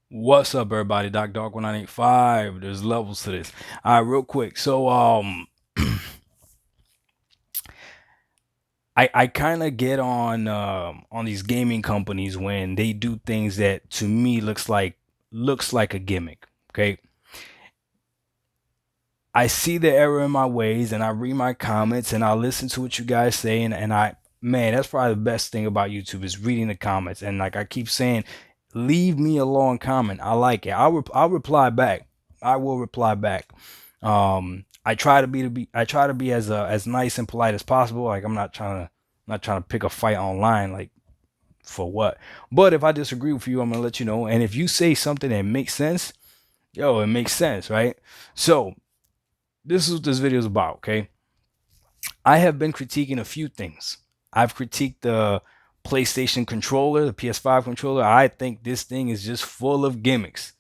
What's up, everybody? Dog 1985. There's levels to this. All right, real quick. I kind of get on these gaming companies when they do things that to me looks like a gimmick. Okay, I see the error in my ways, and I read my comments, and I listen to what you guys say, and I man, that's probably the best thing about YouTube is reading the comments. And like I keep saying, leave me a long comment. I like it. I'll reply back. I will reply back. I try to be as nice and polite as possible. Like I'm not trying to pick a fight online. Like for what? But if I disagree with you, I'm gonna let you know. And if you say something that makes sense, yo, it makes sense, right? So this is what this video is about. Okay, I have been critiquing a few things. I've critiqued the PlayStation controller, the PS5 controller. I think this thing is just full of gimmicks.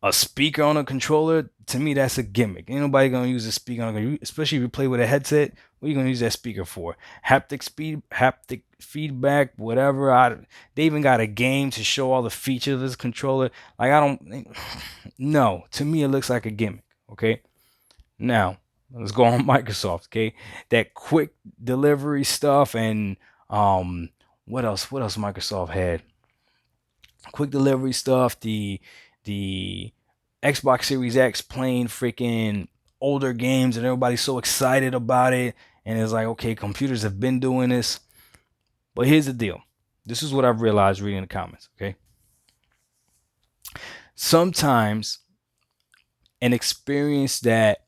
A speaker on a controller, to me, that's a gimmick. Ain't nobody gonna use a speaker on a, especially if you play with a headset. What are you gonna use that speaker for? Haptic feedback, whatever. They even got a game to show all the features of this controller. Like I don't, no. To me, it looks like a gimmick. Okay, now let's go on Microsoft. Okay, that quick delivery stuff and what else? What else Microsoft had? Quick delivery stuff. The Xbox Series X playing freaking older games and everybody's so excited about it. And it's like, okay, computers have been doing this. But here's the deal. This is what I've realized reading the comments. Okay, sometimes an experience that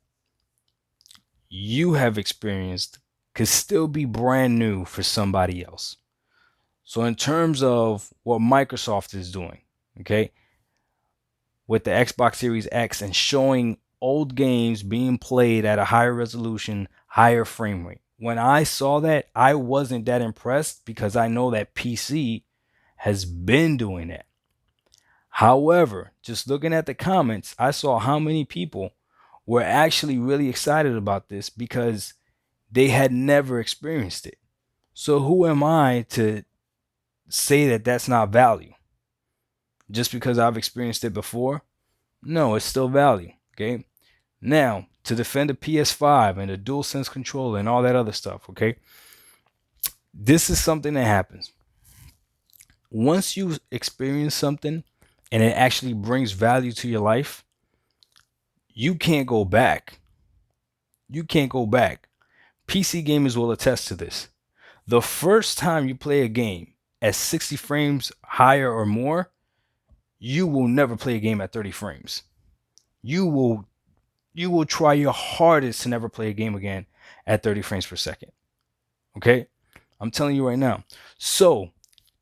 you have experienced could still be brand new for somebody else. So, in terms of what Microsoft is doing, okay, with the Xbox Series X and showing old games being played at a higher resolution, higher frame rate. When I saw that, I wasn't that impressed because I know that PC has been doing that. However, just looking at the comments, I saw how many people were actually really excited about this because they had never experienced it. So who am I to say that that's not value? Just because I've experienced it before? No, it's still value. Okay. Now, to defend the PS5 and the DualSense controller and all that other stuff, okay? This is something that happens. Once you experience something and it actually brings value to your life, you can't go back. You can't go back. PC gamers will attest to this. The first time you play a game at 60 frames higher or more, you will never play a game at 30 frames. You will try your hardest to never play a game again at 30 frames per second. Okay? I'm telling you right now. So,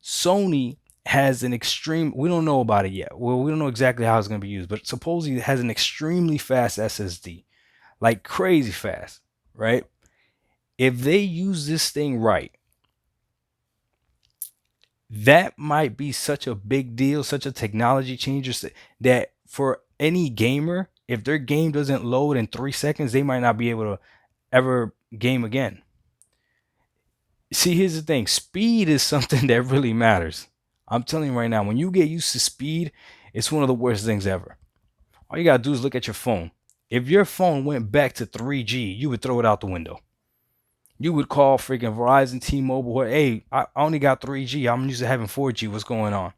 Sony has an extreme, we don't know about it yet. Well, we don't know exactly how it's going to be used, but supposedly it has an extremely fast SSD, like crazy fast, right? If they use this thing right, that might be such a big deal, such a technology changer that for any gamer, if their game doesn't load in 3 seconds, they might not be able to ever game again. See, here's the thing, speed is something that really matters. I'm telling you right now, when you get used to speed, it's one of the worst things ever. All you gotta do is look at your phone. If your phone went back to 3G, you would throw it out the window. You would call freaking Verizon, T-Mobile, hey, I only got 3G. I'm used to having 4G. What's going on?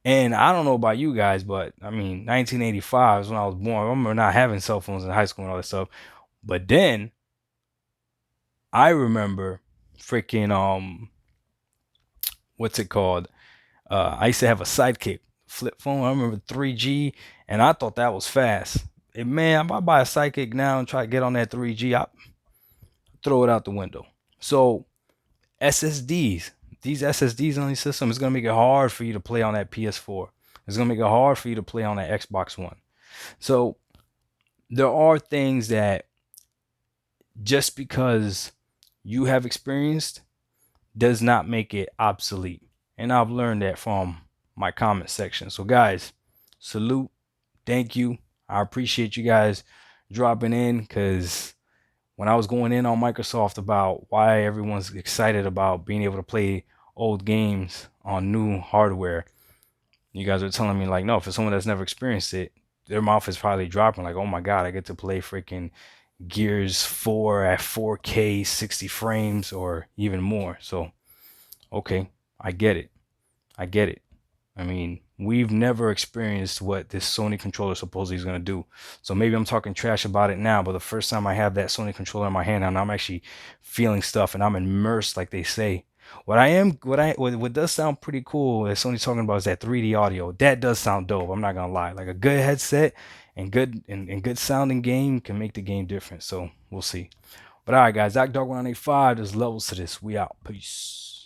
And I don't know about you guys, but I mean, 1985 is when I was born. I remember not having cell phones in high school and all that stuff. But then I remember freaking what's it called? I used to have a Sidekick flip phone. I remember 3G, and I thought that was fast. And man, if I buy a Sidekick now and try to get on that 3G, I throw it out the window. So SSDs, these SSDs on these systems is gonna make it hard for you to play on that PS4. It's gonna make it hard for you to play on that Xbox One. So there are things that just because you have experienced does not make it obsolete. And I've learned that from my comment section. So, guys, salute. Thank you. I appreciate you guys dropping in because when I was going in on Microsoft about why everyone's excited about being able to play old games on new hardware, You guys are telling me like, no, for someone that's never experienced it, their mouth is probably dropping like, oh my God, I get to play freaking Gears 4 at 4K 60 frames or even more. So, okay, I get it. I get it. I mean, we've never experienced what this Sony controller supposedly is going to do. So maybe I'm talking trash about it now, but the first time I have that Sony controller in my hand and I'm actually feeling stuff and I'm immersed, like they say. What does sound pretty cool that Sony's talking about is that 3D audio. That does sound dope. I'm not gonna lie. Like a good headset and good sounding game can make the game different. So we'll see. But all right, guys, Zach Dog 185. There's levels to this. We out. Peace.